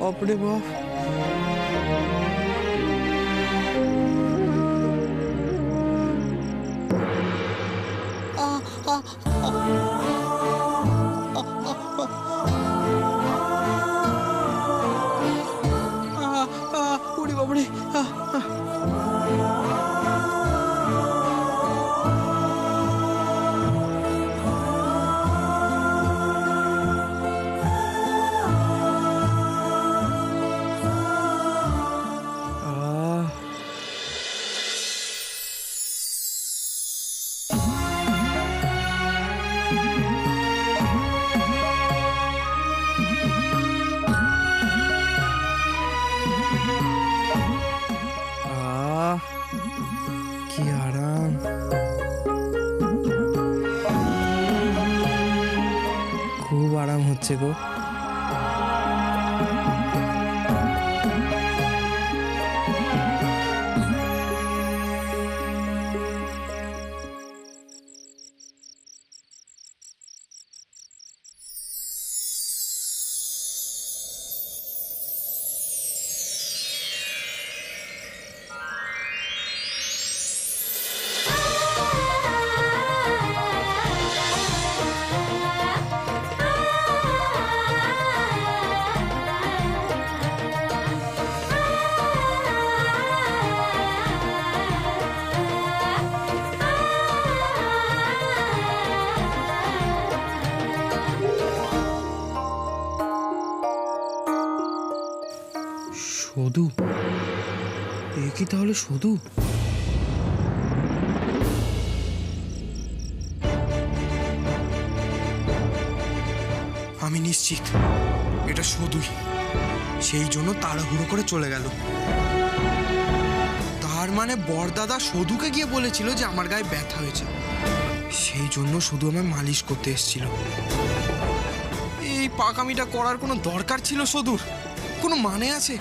বাপরে বাপ। ওরে বাপরে। কি আরাম। খুব আরাম হচ্ছে গো। সধু, এ কি তাহলে সধু? আমি নিশ্চিত এটা সধুই, সেই জন্য তাড়াহুড়ো করে চলে গেল। তার মানে বড়দাদা সধুকে গিয়ে বলেছিল যে আমার গায়ে ব্যথা হয়েছে, সেই জন্য শুধু আমায় মালিশ করতে এসেছিল। এই পাকামিটা করার কোনো দরকার ছিল সধুর? কোনো মানে আছে?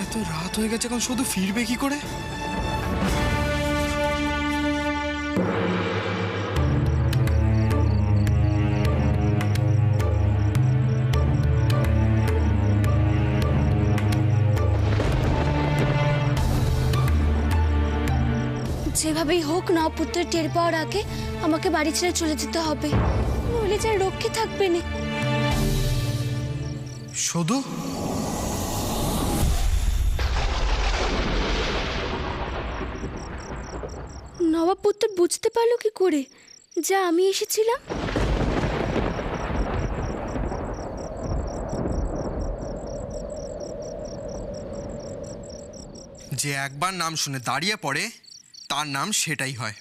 এত রাত হয়ে গেছে, এখন শুধু ফিরবে কি করে? যেভাবেই হোক না পুত্রের টের পাওয়ার আগে আমাকে বাড়ি ছেড়ে চলে যেতে হবে, নইলে যার রক্ষে থাকবে না। সধু, নবাব পুত্র বুঝতে পারলো কি করে যা আমি এসেছিলাম? যে একবার নাম শুনে দাঁড়িয়ে পড়ে তার নাম সেটাই হয়।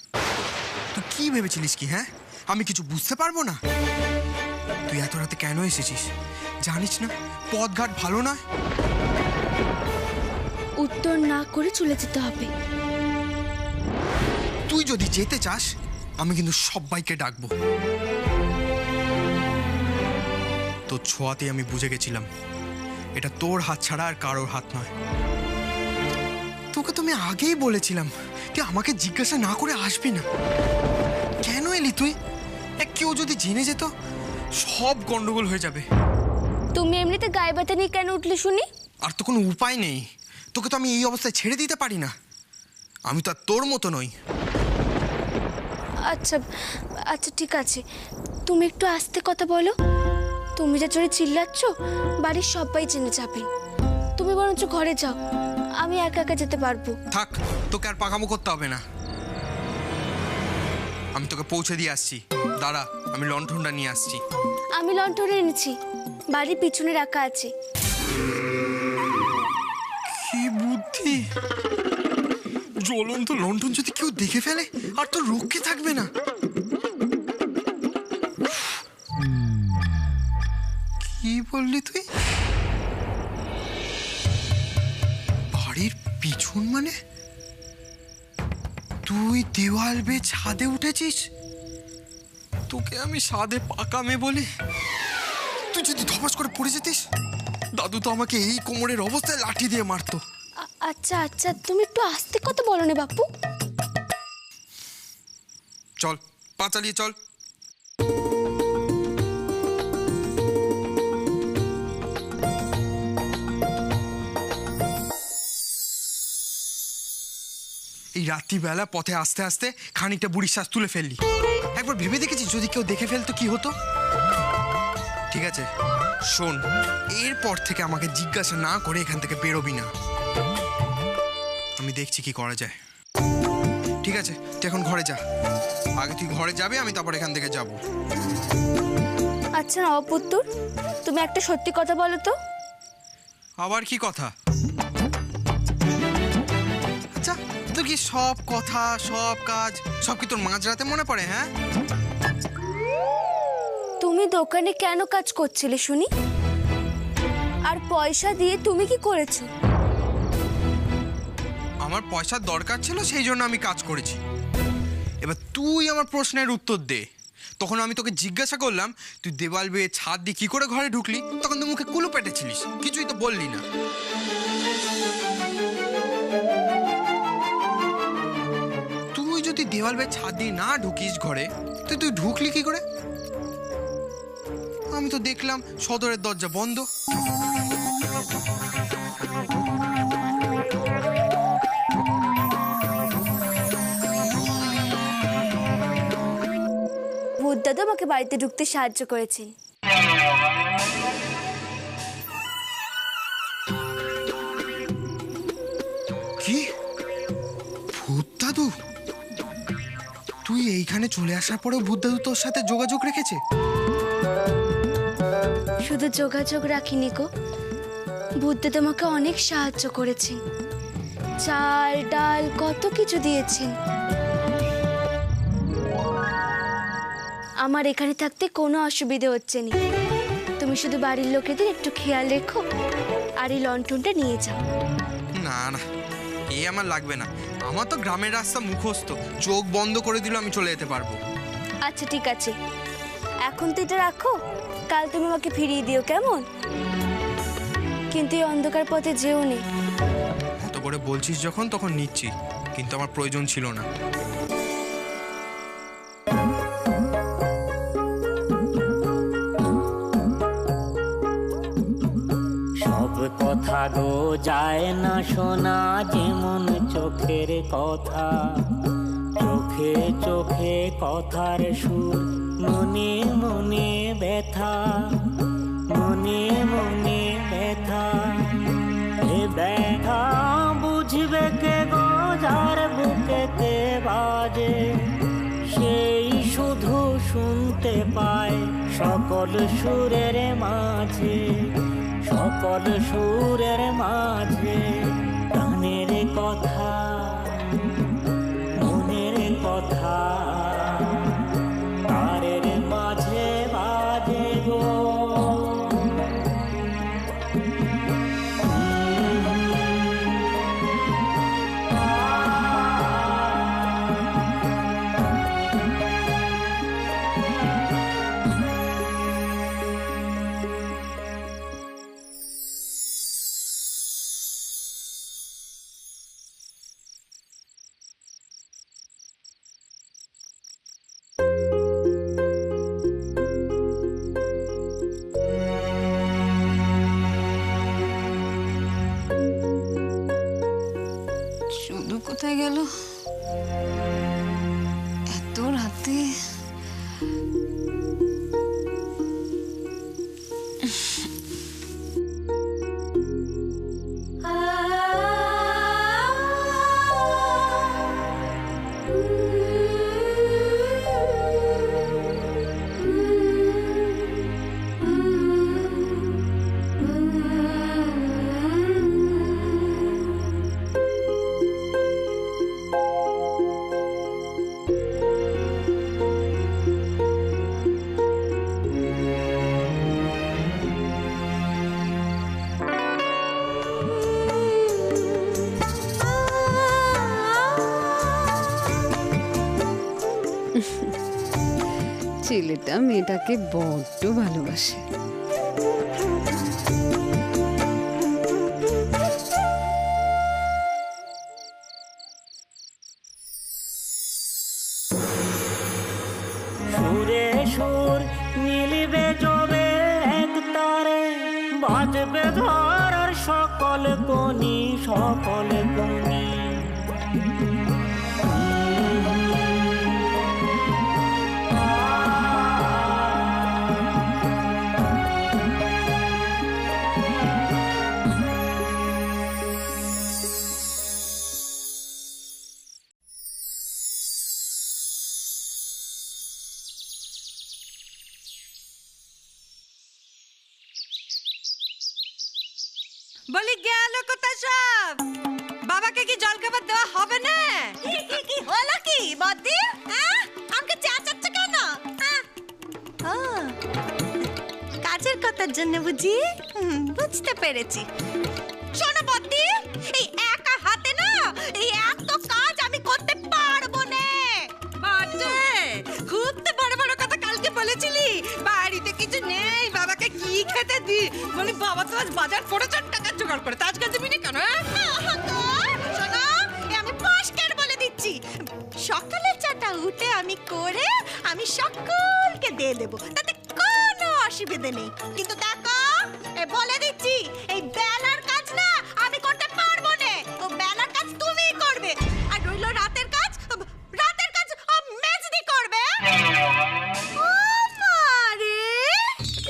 তুই কি ভেবেছিলিস কি? হ্যাঁ, আমি কিছু বুঝতে পারবো না? তুই এত রাতে কেন এসেছিস? জানিস না পথঘাট ভালো নয়? উত্তর না করে চলে যেতে হবে। তুই যদি যেতে চাস আমি কিন্তু সবাইকে ডাকবো। তোর ছোঁয়াতে আমি বুঝে গেছিলাম এটা তোর হাত ছাড়া আর কারোর হাত নয়। তোকে তো আমি আগেই বলেছিলাম তুই আমাকে জিজ্ঞাসা না করে আসবি না। কেন এলি তুই? কেউ যদি জেনে যেত সব গন্ডগোল হয়ে যাবে। তুমি এমনিতে গায়ে ব্যথা নিয়ে কেন উঠলে শুনি? আর তো কোনো উপায় নেই, তোকে তো আমি এই অবস্থায় ছেড়ে দিতে পারি না। আমি তো আর তোর মতো নই। আচ্ছা আচ্ছা ঠিক আছে, তুমি একটু আস্তে কথা বলো। তুমি যা জোরে চিল্লাচ্ছ বাড়ির সবাই জেনে যাবে। তুমি বরঞ্চ ঘরে যাও, আমি একা একা যেতে পারবো। থাক, তোকে আর পাকামো করতে হবে না, আমি তোকে পৌঁছে দিয়ে আসছি। দাঁড়া, আমি লণ্ঠনটা নিয়ে আসছি। আমি লণ্ঠন এনেছি, বাড়ির পিছনে রাখা আছে। কি বুদ্ধি! জ্বলন্ত লণ্ঠন যদি কেউ দেখে ফেলে আর তোর রক্ষে থাকবে না। কি বললি তুই? বাড়ির পিছন মানে? তুই দেওয়াল বেয়ে ছাদে উঠেছিস? তোকে আমি ছাদে পাকামে বলি? তুই যদি ধপাস করে পড়ে যেতিস, দাদু তো আমাকে এই কোমরের অবস্থায় লাঠি দিয়ে মারতো। আচ্ছা আচ্ছা, তুমি একটু আস্তে কথা বলো না বাপু। চল, পা চালিয়ে চল। রাত্রিবেলা পথে আস্তে আস্তে খানিকটা বুড়ির শ্বাস তুলে ফেললি। একবার ভেবে দেখেছিস যদি কেউ দেখে ফেলতো কি হতো? ঠিক আছে শোন, এরপর থেকে আমাকে জিজ্ঞাসা না করে এখান থেকে বেরোবি না। আমি দেখছি কি করা যায়। ঠিক আছে তুই এখন ঘরে যা। আগে তুই ঘরে যাবি, আমি তারপর এখান থেকে যাব। আচ্ছা নবপুত্তর, তুমি একটা সত্যি কথা বলো তো। আবার কি কথা? আচ্ছা তোর কি সব কথা সব কাজ সব কি তোর মাঝরাতে মনে পড়ে? হ্যাঁ, তুমি দোকানে কেন কাজ করছিলে শুনি? আর পয়সা দিয়ে তুমি কি করেছো? আমার পয়সার দরকার ছিল সেই জন্য আমি কাজ করেছি। এবার তুই আমার প্রশ্নের উত্তর দে। তখন আমি তোকে জিজ্ঞাসা করলাম তুই দেওয়াল বেয়ে ছাদ দিয়ে কি করে ঘরে ঢুকলি, তখন তুই মুখে কুলু পেটেছিলিস, কিছুই তো বললি না। তুই যদি দেওয়াল বেয়ে ছাদ দিয়ে না ঢুকিস ঘরে, তুই ঢুকলি কি করে? আমি তো দেখলাম সদরের দরজা বন্ধ। বুদ্ধদাদা আমাকে বাড়িতে ঢুকতে সাহায্য করেছেন। কি ভূত দাদু? তুই এইখানে চলে আসার পরেও ভূত দাদু তোর সাথে যোগাযোগ রেখেছে? শুধু যোগাযোগ রাখিনি গো, বুদ্ধদাদা আমাকে অনেক সাহায্য করেছেন। চাল ডাল কত কিছু দিয়েছেন। আমার এখানে থাকতে কোনো অসুবিধে হচ্ছে না। তুমি শুধু বাড়ির লোকেদের একটু খেয়াল রেখো আর এই লণ্ঠনটা নিয়ে যাও। না না, এই আমার লাগবে না। আমার তো গ্রামের রাস্তা মুখস্থ, চোখ বন্ধ করে দিলে আমি চলে যেতে পারবো। আচ্ছা ঠিক আছে, এখন তো এটা রাখো, কাল তুমি আমাকে ফিরিয়ে দিও কেমন? কিন্তু এই অন্ধকার পথে যেও নেই। এত করে বলছিস যখন তখন নিচ্ছি, কিন্তু আমার প্রয়োজন ছিল না। সব কথা গো যায় না শোনা, যেমন চোখের কথা। চোখে চোখে কথার সুর, মনে মনে ব্যথা, মনে মনে ব্যথা। এ ব্যথা বুঝবে কে গো যার বুকেতে বাজে, সেই শুধু শুনতে পায় সকল সুরের মাঝে, সকল সুরের মাঝে। প্রাণের কথা, মনের কথা, তারের মাঝে বাজে গো। শুধু কোথায় গেল এত রাতে? ছেলেটা মেয়েটাকে বড্ড ভালোবাসে। সুরে সুর মিলিবে যবে এক তারে, বাজবে ধরার সকল কোনি, সকল কোনি। বলি গেল কোথায় সব? বাবাকে কি জলখাবার দেওয়া হবে না? কি হলো কি বদ্দি? আমাকে চেঁচাচ্ছ কেন? ও, কাজের কথার জন্য বুঝি? বুঝতে পেরেছি। শোনো বদ্দি, এই একা হাতে না এই এত কাজ আমি করতে পারবো না। বাজে, খুব তো বড় বড় কথা কালকে বলেছিলি। বাড়িতে কিছু নেই, বাবাকে কি খেতে দি? বলি বাবা তো আজ বাজার করেছে টাকা জোগাড় করে, তা আজকে দিবি না কেন? শোনো, আমি পরিষ্কার বলে দিচ্ছি, সকালের চাটা উঠে আমি করে আমি সকলকে দিয়ে দেবো, তাতে কোনো অসুবিধা নেই। কিন্তু দেখো, বলে দিচ্ছি, এই বেলার কাজ না আমি করতে পারবো না। ও বেলার কাজ তুমিই করবে, আর রইল রাতের কাজ, রাতের কাজ মেজদি করবে। ও মারে,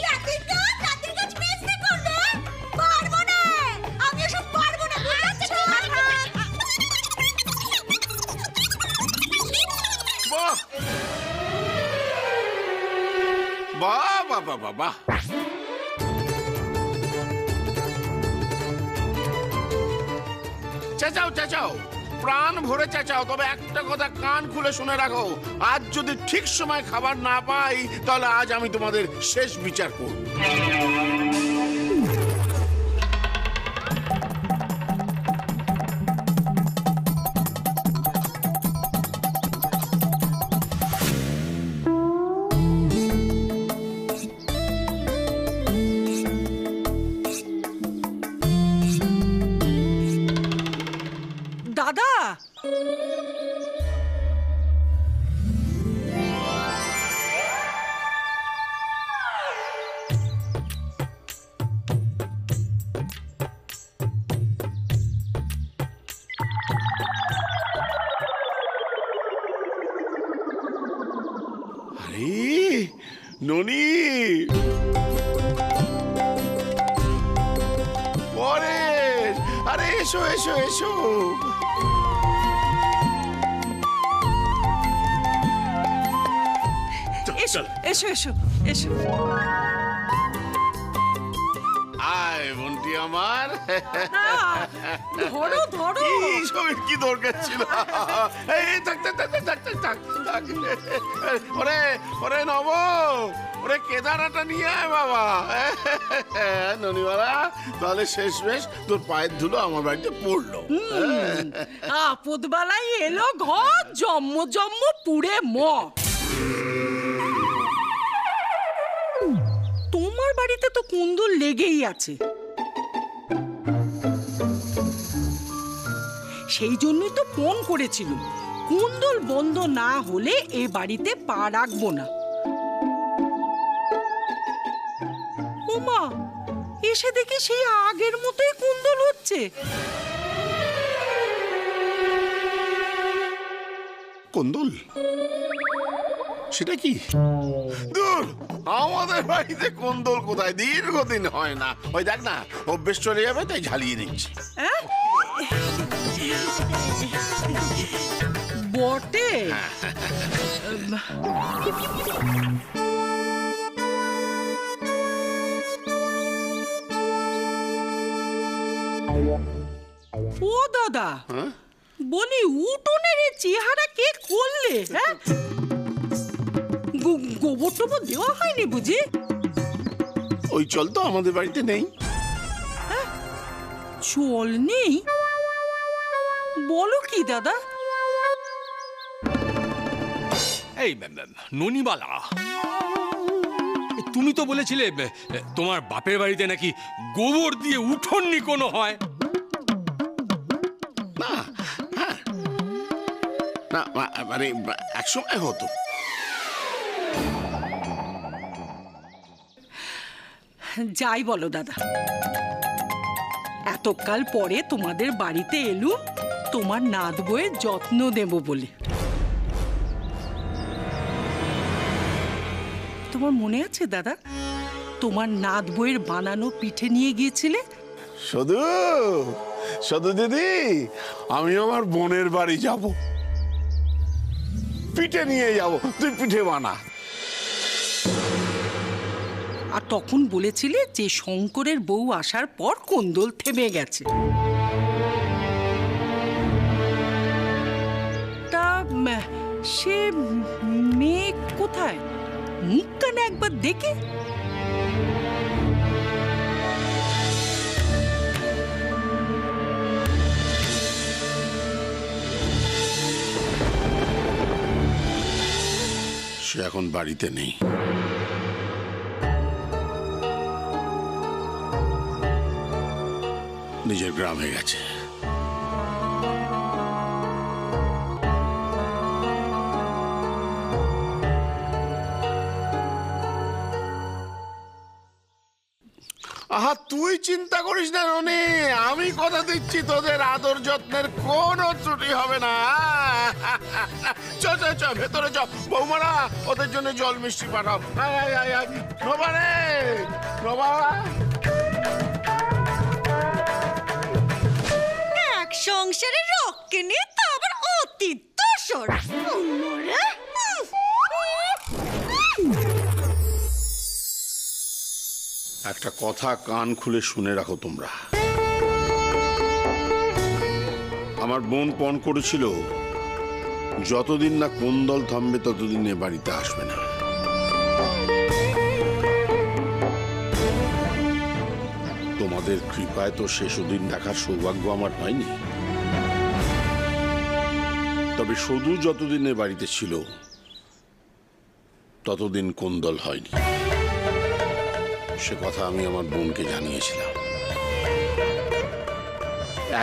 রাতের কাজ মেজদি করবে? পারবো না, আমি এসব পারবো না। বাহ বাহ বাহ বাহ বাহ বাহ। চেঁচাও চেঁচাও, প্রাণ ভরে চেঁচাও, তবে একটা কথা কান খুলে শুনে রাখো, আজ যদি ঠিক সময় খাবার না পাই তাহলে আজ আমি তোমাদের শেষ বিচার করব। দাদা, আরে ননি, পরেশ, আরে এসো এসো এসো। এসো এসো এসো এসো। আয় বন্টি আমার, ধরো ধরো। এইসবের কি দরকার ছিল? এই থাক থাক থাক থাক থাক থাক থাক। ওরে ওরে নব, ওরে কেদারাটা নিয়ে আয় বাবা। ননিবালা, তাহলে শেষমেশ তোর পায়ের ধুলো আমার বাড়িতে পড়লো। আপদ বেলায় এলো ঘর, জম্ম জম্ম পুড়ে ম। তোমার বাড়িতে তো কুন্দুল লেগেই আছে, সেই জন্যই তো ফোন করেছিল, কুন্দুল বন্ধ না হলে এ বাড়িতে পা রাখবো না। ওমা, এসে দেখি সেই আগের মতোই কুন্দুল হচ্ছে। কুন্দুল? সেটা কি? দূর, আমাদের বাড়িতে কুন্দুল কোথায়, দীর্ঘদিন হয় না। ওই দেখ না, অভ্যেস চলে যাবে তাই ঝালিয়ে নিচ্ছি। বটে। ও দাদা, বলি উঠোনের এই চেহারা কে করলে? হ্যাঁ, গোবর টোবর দেওয়া হয়নি বুঝি? ওই চল তো আমাদের বাড়িতে নেই। চল নেই? বলো কি দাদা? এই ননিবালা, তুমি তো বলেছিলে তোমার বাপের বাড়িতে নাকি গোবর দিয়ে উঠোন নিকোনো হয়। না, হ্যাঁ, না মানে একসময় হতো। যাই বলো দাদা, এতকাল পরে তোমাদের বাড়িতে এলুম তোমার নাত বউয়ের যত্ন দেব বলে। তোমার মনে আছে দাদা, তোমার নাত বউয়ের বানানো পিঠে নিয়ে গিয়েছিলে? শুধু শুধু দিদি, আমি আমার বোনের বাড়ি যাব, পিঠে নিয়ে যাব, তুই পিঠে বানা। ও দাদা, পিঠে নিয়ে যাব। পিঠে? পিঠে? পিঠে? পিঠে? পিঠে? আর তখন বলেছিলে যে শঙ্করের বউ আসার পর কোন্দল থেমে গেছে। তা সে মেয়ে কোথায়? মুখখানে একবার দেখে। সে এখন বাড়িতে নেই। নিজের গ্রামে গেছে। আহা, তুই চিন্তা করিস না রনি, আমি কথা দিচ্ছি তোদের আদর যত্নের কোনো ত্রুটি হবে না। চ চ চ, ভেতরে চ। বৌমারা, ওদের জন্য জল মিষ্টি পাঠাও। আয় আয় আয় আয়, নবা রে, নবা। এক সংসারের রক্ষে নিয়ে তা আবার অতি দোসর। একটা কথা কান খুলে শুনে রাখো তোমরা। আমার বোন পণ করেছিল যতদিন না কোন্দল থামবে ততদিন এ বাড়িতে আসবে না। তোমাদের কৃপায় তো শেষদিন দেখার সৌভাগ্য আমার হয়নি। তবে সদু যতদিন এ বাড়িতে ছিল ততদিন কোন্দল হয়নি। সে কথা আমি আমার বোনকে জানিয়েছিলাম।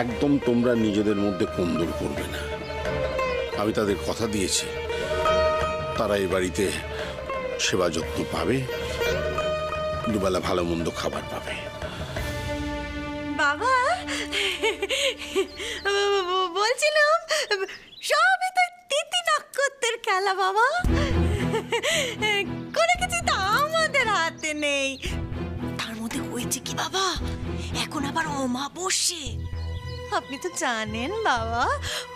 একদম তোমরা নিজেদের মধ্যে কোন্দল করবে না। আমি তাদের কথা দিয়েছি, তারা এই বাড়িতে সেবা যত্ন পাবে, দুবেলা ভালো মন্দ খাবার পাবে। বাবা, বলছিলাম সবই তো তিথি নক্ষত্রের খেলা বাবা। কোনো কিছু তো আমাদের হাতে নেই। তার মধ্যে হয়েছে কি বাবা, এখন আবার অমাবস্যে। আপনি তো জানেন বাবা,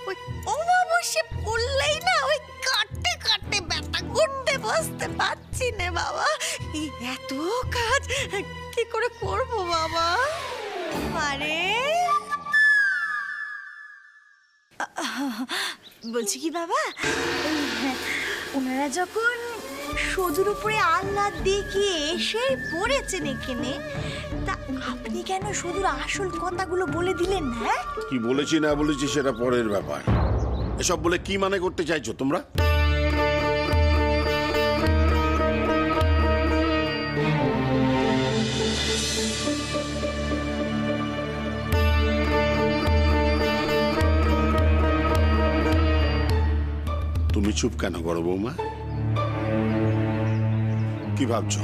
ওই অমাবস্যে পড়লেই না ওই কাটতে কাটতে ব্যথা, উঠতে বসতে পারছি না বাবা। এই এত কাজ কি করে করবো বাবা? আরে বলছি কি বাবা, ওনারা যখন সদুর উপরে আল্লাহ দেখিয়ে এসে পড়েছেন এখানে, তা আপনি কেন সদুর আসল কথাগুলো বলে দিলেন না? কি বলেছি না বলেছি সেটা পরের ব্যাপার। এসব বলে কি মানে করতে চাইছো তোমরা? তুমি চুপ কেন করো বৌমা? কি ভাবছো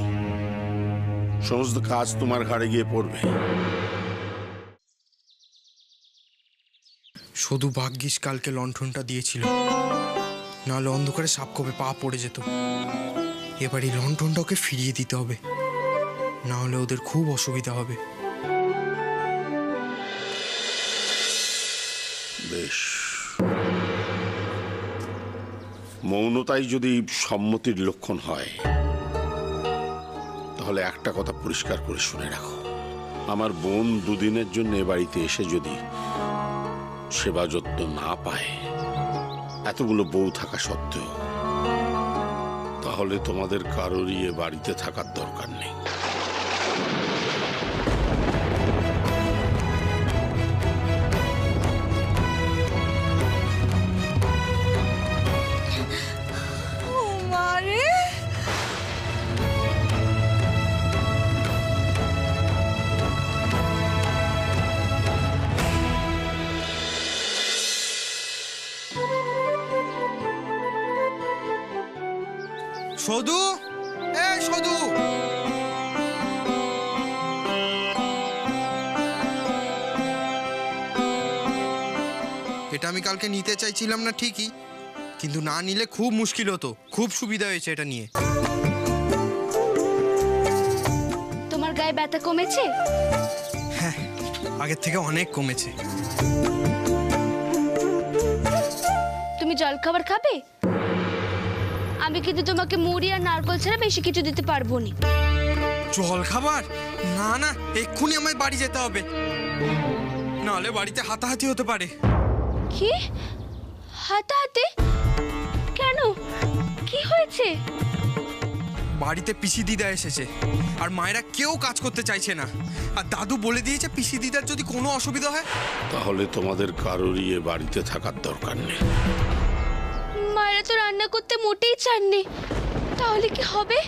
সমস্ত কাজ তোমার ঘাড়ে গিয়ে পড়বে? শুধু ভাগ্যিস কালকে লণ্ঠনটা দিয়েছিল, নাহলে অন্ধকারে সাপ কবে পা পড়ে যেত। এবার এই লণ্ঠনটা ওকে ফিরিয়ে দিতে হবে, না হলে ওদের খুব অসুবিধা হবে। বেশ, মৌনতাই যদি সম্মতির লক্ষণ হয় তাহলে একটা কথা পরিষ্কার করে শুনে রাখো। আমার বোন দুদিনের জন্য এ বাড়িতে এসে যদি সেবা যত্ন না পায়, এতগুলো বউ থাকা সত্ত্বেও, তাহলে তোমাদের কারোরই এ বাড়িতে থাকার দরকার নেই। সদু, এই সদু, এটা আমি কালকে নিতে চাইছিলাম না ঠিকই, কিন্তু না নিলে খুব মুশকিল হতো। খুব সুবিধা হয়েছে এটা নিয়ে। তোমার গায়ে ব্যথা কমেছে? হ্যাঁ, আগের থেকে অনেক কমেছে। তুমি জলখাবার খাবে? আমি কিন্তু তোমাকে মুড়ি আর নারকল ছাড়া বেশি কিছু দিতে পারবো না। জল খাবার? না না, এক্ষুনি আমায় বাড়ি যেতে হবে, নাহলে বাড়িতে হাতাহাতি হতে পারে। কি হাতাহাতি? কেন, কি হয়েছে? বাড়িতে পিসি দিদা এসেছে, আর মায়েরা কেউ কাজ করতে চাইছে না। আর দাদু বলে দিয়েছে পিসি দিদার যদি কোনো অসুবিধা হয়, তাহলে তোমাদের কারোরই এ বাড়িতে থাকার দরকার নেই। মায়েরা তো রান্না করতে মোটেই চাননি, তাহলে কি হবে?